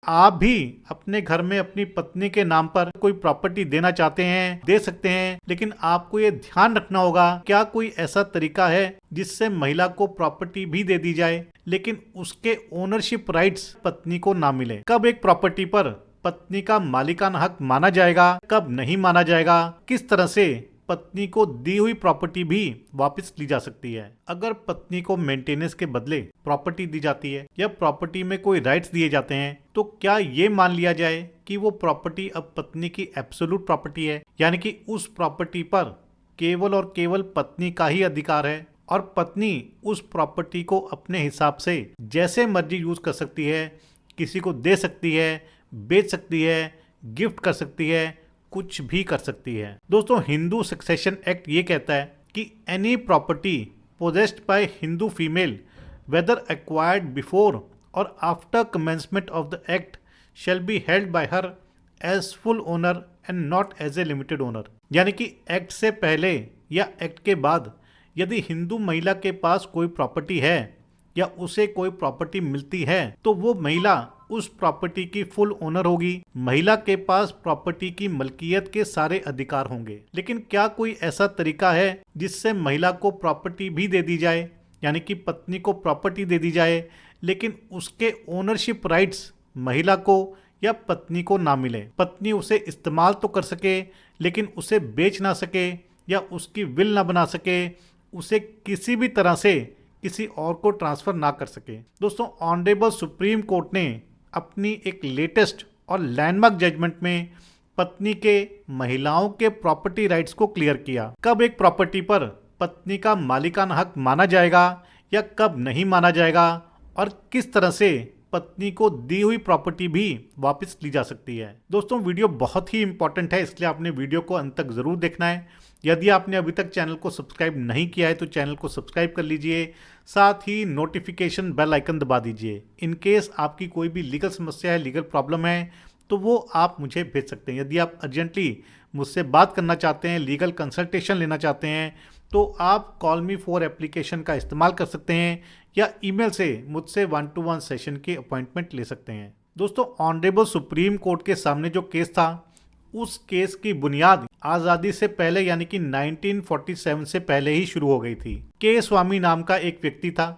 आप भी अपने घर में अपनी पत्नी के नाम पर कोई प्रॉपर्टी देना चाहते हैं, दे सकते हैं, लेकिन आपको ये ध्यान रखना होगा, क्या कोई ऐसा तरीका है जिससे महिला को प्रॉपर्टी भी दे दी जाए लेकिन उसके ओनरशिप राइट्स पत्नी को ना मिले। कब एक प्रॉपर्टी पर पत्नी का मालिकाना हक माना जाएगा, कब नहीं माना जाएगा, किस तरह से पत्नी को दी हुई प्रॉपर्टी भी वापस ली जा सकती है। अगर पत्नी को मेंटेनेंस के बदले प्रॉपर्टी दी जाती है या प्रॉपर्टी में कोई राइट्स दिए जाते हैं तो क्या ये मान लिया जाए कि वो प्रॉपर्टी अब पत्नी की एब्सोल्यूट प्रॉपर्टी है, यानी कि उस प्रॉपर्टी पर केवल और केवल पत्नी का ही अधिकार है और पत्नी उस प्रॉपर्टी को अपने हिसाब से जैसे मर्जी यूज कर सकती है, किसी को दे सकती है, बेच सकती है, गिफ्ट कर सकती है, कुछ भी कर सकती है। दोस्तों, हिंदू सक्सेशन एक्ट ये कहता है कि any property possessed by Hindu female whether acquired before or after commencement of the act shall be held by her as full owner and not as a limited owner. यानी कि एक्ट से पहले या act के बाद यदि हिंदू महिला के पास कोई प्रॉपर्टी है या उसे कोई प्रॉपर्टी मिलती है तो वो महिला उस प्रॉपर्टी की फुल ओनर होगी। महिला के पास प्रॉपर्टी की मलकियत के सारे अधिकार होंगे। लेकिन क्या कोई ऐसा तरीका है जिससे महिला को प्रॉपर्टी भी दे दी जाए, यानी कि पत्नी को प्रॉपर्टी दे दी जाए लेकिन उसके ओनरशिप राइट्स महिला को या पत्नी को ना मिले। पत्नी उसे इस्तेमाल तो कर सके लेकिन उसे बेच ना सके या उसकी विल ना बना सके, उसे किसी भी तरह से किसी और को ट्रांसफर ना कर सके। दोस्तों, ऑनरेबल सुप्रीम कोर्ट ने अपनी एक लेटेस्ट और लैंडमार्क जजमेंट में पत्नी के महिलाओं के प्रॉपर्टी राइट्स को क्लियर किया। कब एक प्रॉपर्टी पर पत्नी का मालिकाना हक माना जाएगा या कब नहीं माना जाएगा और किस तरह से पत्नी को दी हुई प्रॉपर्टी भी वापस ली जा सकती है। दोस्तों, वीडियो बहुत ही इंपॉर्टेंट है, इसलिए आपने वीडियो को अंत तक जरूर देखना है। यदि आपने अभी तक चैनल को सब्सक्राइब नहीं किया है तो चैनल को सब्सक्राइब कर लीजिए, साथ ही नोटिफिकेशन बेल आइकन दबा दीजिए। इन केस आपकी कोई भी लीगल समस्या है, लीगल प्रॉब्लम है तो वो आप मुझे भेज सकते हैं। यदि आप अर्जेंटली मुझसे बात करना चाहते हैं, लीगल कंसल्टेशन लेना चाहते हैं तो आप कॉल मी फॉर एप्लीकेशन का इस्तेमाल कर सकते हैं या ईमेल से मुझसे 1-to-1 सेशन की अपॉइंटमेंट ले सकते हैं। दोस्तों, ऑनरेबल सुप्रीम कोर्ट के सामने जो केस था उस केस की बुनियाद आज़ादी से पहले यानी कि 1947 से पहले ही शुरू हो गई थी। के स्वामी नाम का एक व्यक्ति था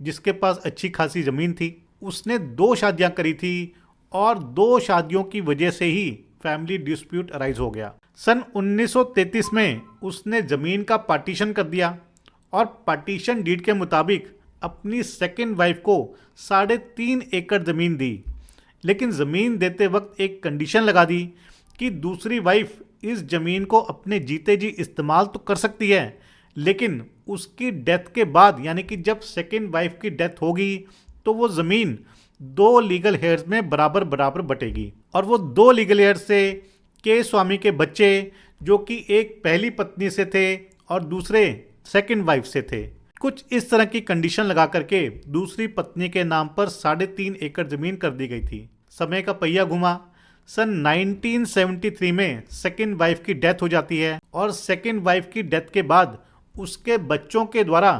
जिसके पास अच्छी खासी ज़मीन थी। उसने 2 शादियां करी थी और 2 शादियों की वजह से ही फैमिली डिस्प्यूट अराइज हो गया। सन 1933 में उसने ज़मीन का पार्टीशन कर दिया और पार्टीशन डीड के मुताबिक अपनी सेकेंड वाइफ को 3.5 एकड़ ज़मीन दी। लेकिन ज़मीन देते वक्त एक कंडीशन लगा दी कि दूसरी वाइफ इस ज़मीन को अपने जीते जी इस्तेमाल तो कर सकती है लेकिन उसकी डेथ के बाद, यानी कि जब सेकेंड वाइफ की डेथ होगी तो वो ज़मीन 2 लीगल हेयर्स में बराबर बराबर बटेगी और वो 2 लीगल हेयर्स से के स्वामी के बच्चे जो कि एक पहली पत्नी से थे और दूसरे सेकेंड वाइफ से थे। कुछ इस तरह की कंडीशन लगा करके दूसरी पत्नी के नाम पर 3.5 एकड़ ज़मीन कर दी गई थी। समय का पहिया घुमा। सन 1973 में सेकेंड वाइफ की डेथ हो जाती है और सेकेंड वाइफ की डेथ के बाद उसके बच्चों के द्वारा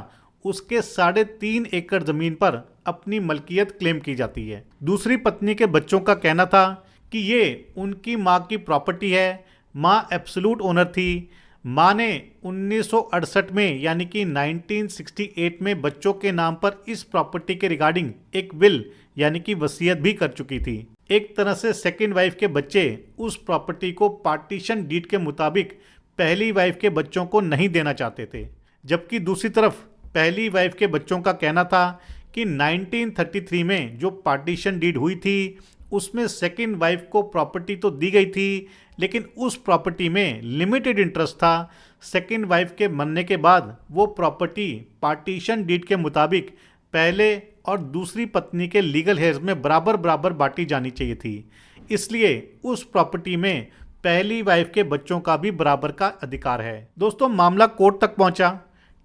उसके 3.5 एकड़ ज़मीन पर अपनी मलकियत क्लेम की जाती है। दूसरी पत्नी के बच्चों का कहना था कि ये उनकी माँ की प्रॉपर्टी है, माँ एब्सोल्यूट ओनर थी। माँ ने 1968 में यानी कि 1968 में बच्चों के नाम पर इस प्रॉपर्टी के रिगार्डिंग एक विल यानी कि वसीयत भी कर चुकी थी। एक तरह से सेकेंड वाइफ के बच्चे उस प्रॉपर्टी को पार्टीशन डीड के मुताबिक पहली वाइफ के बच्चों को नहीं देना चाहते थे, जबकि दूसरी तरफ पहली वाइफ के बच्चों का कहना था कि 1933 में जो पार्टीशन डीड हुई थी उसमें सेकेंड वाइफ को प्रॉपर्टी तो दी गई थी लेकिन उस प्रॉपर्टी में लिमिटेड इंटरेस्ट था। सेकेंड वाइफ के मरने के बाद वो प्रॉपर्टी पार्टीशन डीड के मुताबिक पहले और दूसरी पत्नी के लीगल हेयर्स में बराबर बराबर बांटी जानी चाहिए थी। इसलिए उस प्रॉपर्टी में पहली वाइफ के बच्चों का भी बराबर का अधिकार है। दोस्तों, मामला कोर्ट तक पहुंचा।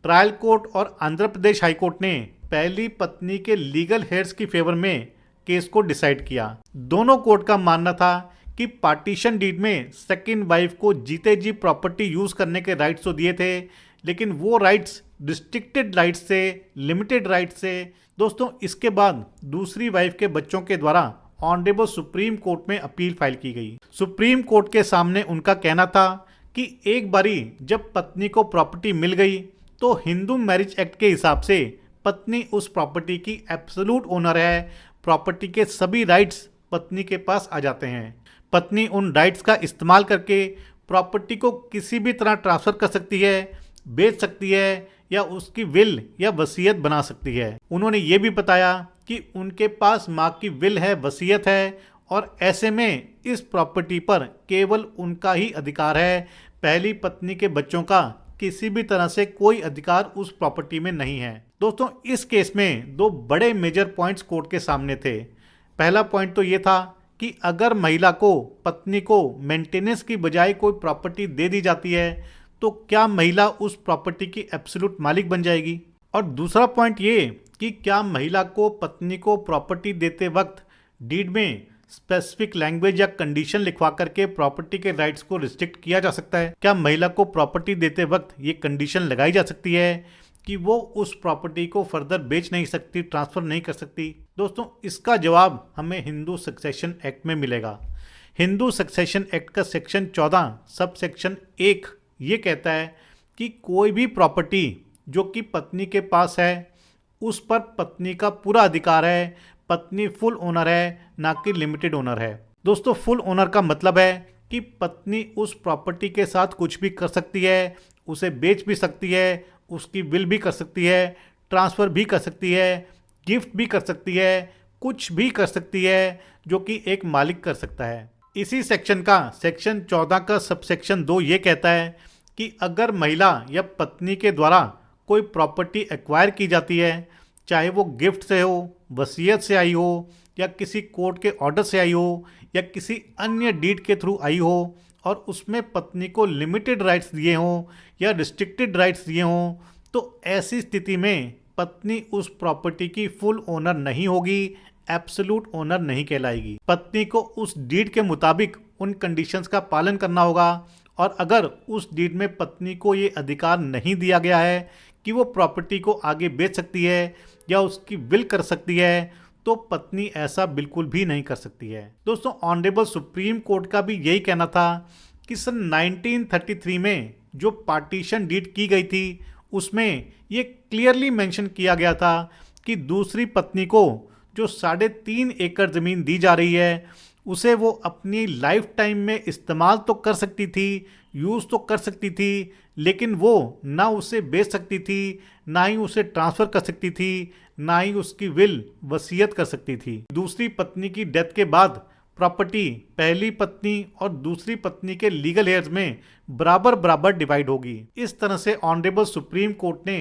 ट्रायल कोर्ट और आंध्र प्रदेश हाई कोर्ट ने पहली पत्नी के लीगल हेयर्स की फेवर में केस को डिसाइड किया। दोनों कोर्ट का मानना था कि पार्टीशन डीड में सेकेंड वाइफ को जीते जी प्रॉपर्टी यूज करने के राइट्स तो दिए थे लेकिन वो राइट्स रिस्ट्रिक्टेड राइट्स से, लिमिटेड राइट्स से। दोस्तों, इसके बाद दूसरी वाइफ के बच्चों के द्वारा ऑनरेबल सुप्रीम कोर्ट में अपील फाइल की गई। सुप्रीम कोर्ट के सामने उनका कहना था कि एक बारी जब पत्नी को प्रॉपर्टी मिल गई तो हिंदू मैरिज एक्ट के हिसाब से पत्नी उस प्रॉपर्टी की एब्सोल्यूट ओनर है। प्रॉपर्टी के सभी राइट्स पत्नी के पास आ जाते हैं। पत्नी उन राइट्स का इस्तेमाल करके प्रॉपर्टी को किसी भी तरह ट्रांसफ़र कर सकती है, बेच सकती है या उसकी विल या वसीयत बना सकती है। उन्होंने ये भी बताया कि उनके पास माँ की विल है, वसीयत है और ऐसे में इस प्रॉपर्टी पर केवल उनका ही अधिकार है। पहली पत्नी के बच्चों का किसी भी तरह से कोई अधिकार उस प्रॉपर्टी में नहीं है। दोस्तों, इस केस में दो बड़े मेजर पॉइंट्स कोर्ट के सामने थे। पहला पॉइंट तो ये था कि अगर महिला को, पत्नी को मेंटेनेंस की बजाय कोई प्रॉपर्टी दे दी जाती है तो क्या महिला उस प्रॉपर्टी की एब्सोल्यूट मालिक बन जाएगी। और दूसरा पॉइंट ये कि क्या महिला को, पत्नी को प्रॉपर्टी देते वक्त डीड में स्पेसिफिक लैंग्वेज या कंडीशन लिखवा करके प्रॉपर्टी के राइट्स को रिस्ट्रिक्ट किया जा सकता है। क्या महिला को प्रॉपर्टी देते वक्त ये कंडीशन लगाई जा सकती है कि वो उस प्रॉपर्टी को फर्दर बेच नहीं सकती, ट्रांसफ़र नहीं कर सकती। दोस्तों, इसका जवाब हमें हिंदू सक्सेशन एक्ट में मिलेगा। हिंदू सक्सेशन एक्ट का सेक्शन 14 सब सेक्शन 1 ये कहता है कि कोई भी प्रॉपर्टी जो कि पत्नी के पास है उस पर पत्नी का पूरा अधिकार है। पत्नी फुल ओनर है, ना कि लिमिटेड ओनर है। दोस्तों, फुल ओनर का मतलब है कि पत्नी उस प्रॉपर्टी के साथ कुछ भी कर सकती है, उसे बेच भी सकती है, उसकी विल भी कर सकती है, ट्रांसफ़र भी कर सकती है, गिफ्ट भी कर सकती है, कुछ भी कर सकती है जो कि एक मालिक कर सकता है। इसी सेक्शन का सेक्शन 14 का सब सेक्शन 2 ये कहता है कि अगर महिला या पत्नी के द्वारा कोई प्रॉपर्टी एक्वायर की जाती है, चाहे वो गिफ्ट से हो, वसीयत से आई हो या किसी कोर्ट के ऑर्डर से आई हो या किसी अन्य डीड के थ्रू आई हो और उसमें पत्नी को लिमिटेड राइट्स दिए हों या रिस्ट्रिक्टेड राइट्स दिए हों, तो ऐसी स्थिति में पत्नी उस प्रॉपर्टी की फुल ओनर नहीं होगी, एब्सोल्यूट ओनर नहीं कहलाएगी। पत्नी को उस डीड के मुताबिक उन कंडीशंस का पालन करना होगा और अगर उस डीड में पत्नी को ये अधिकार नहीं दिया गया है कि वो प्रॉपर्टी को आगे बेच सकती है या उसकी विल कर सकती है, तो पत्नी ऐसा बिल्कुल भी नहीं कर सकती है। दोस्तों, ऑनरेबल सुप्रीम कोर्ट का भी यही कहना था कि सन 1933 में जो पार्टीशन डीड की गई थी उसमें ये क्लियरली मेंशन किया गया था कि दूसरी पत्नी को जो 3.5 एकड़ ज़मीन दी जा रही है उसे वो अपनी लाइफ टाइम में इस्तेमाल तो कर सकती थी, यूज़ तो कर सकती थी, लेकिन वो ना उसे बेच सकती थी, ना ही उसे ट्रांसफ़र कर सकती थी, ना ही उसकी विल, वसीयत कर सकती थी। दूसरी पत्नी की डेथ के बाद प्रॉपर्टी पहली पत्नी और दूसरी पत्नी के लीगल हेयर्स में बराबर बराबर डिवाइड होगी। इस तरह से ऑनरेबल सुप्रीम कोर्ट ने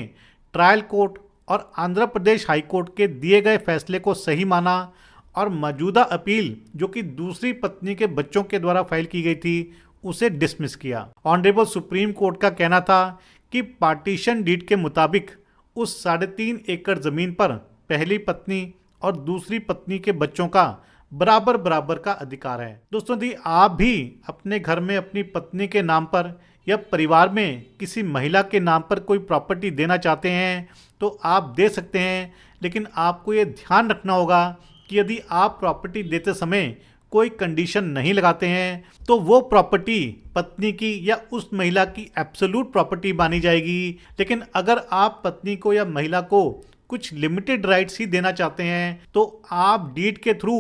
ट्रायल कोर्ट और आंध्र प्रदेश हाई कोर्ट के दिए गए फैसले को सही माना और मौजूदा अपील जो कि दूसरी पत्नी के बच्चों के द्वारा फाइल की गई थी उसे डिसमिस किया। ऑनरेबल सुप्रीम कोर्ट का कहना था कि पार्टीशन डीड के मुताबिक उस 3.5 एकड़ ज़मीन पर पहली पत्नी और दूसरी पत्नी के बच्चों का बराबर बराबर का अधिकार है। दोस्तों, यदि आप भी अपने घर में अपनी पत्नी के नाम पर या परिवार में किसी महिला के नाम पर कोई प्रॉपर्टी देना चाहते हैं तो आप दे सकते हैं, लेकिन आपको ये ध्यान रखना होगा कि यदि आप प्रॉपर्टी देते समय कोई कंडीशन नहीं लगाते हैं तो वो प्रॉपर्टी पत्नी की या उस महिला की एब्सोल्यूट प्रॉपर्टी मानी जाएगी। लेकिन अगर आप पत्नी को या महिला को कुछ लिमिटेड राइट्स ही देना चाहते हैं तो आप डीड के थ्रू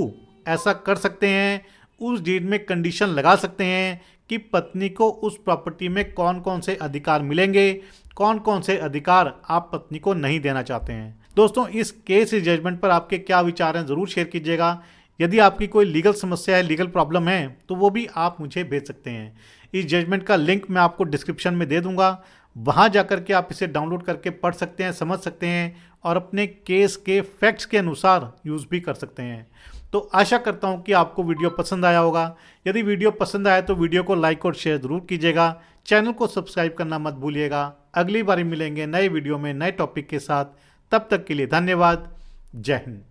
ऐसा कर सकते हैं। उस डीड में कंडीशन लगा सकते हैं कि पत्नी को उस प्रॉपर्टी में कौन कौन से अधिकार मिलेंगे, कौन कौन से अधिकार आप पत्नी को नहीं देना चाहते हैं। दोस्तों, इस केस जजमेंट पर आपके क्या विचार हैं ज़रूर शेयर कीजिएगा। यदि आपकी कोई लीगल समस्या है, लीगल प्रॉब्लम है तो वो भी आप मुझे भेज सकते हैं। इस जजमेंट का लिंक मैं आपको डिस्क्रिप्शन में दे दूंगा, वहाँ जाकर के आप इसे डाउनलोड करके पढ़ सकते हैं, समझ सकते हैं और अपने केस के फैक्ट्स के अनुसार यूज़ भी कर सकते हैं। तो आशा करता हूँ कि आपको वीडियो पसंद आया होगा। यदि वीडियो पसंद आया तो वीडियो को लाइक और शेयर ज़रूर कीजिएगा। चैनल को सब्सक्राइब करना मत भूलिएगा। अगली बार मिलेंगे नए वीडियो में नए टॉपिक के साथ। तब तक के लिए धन्यवाद। जय हिंद।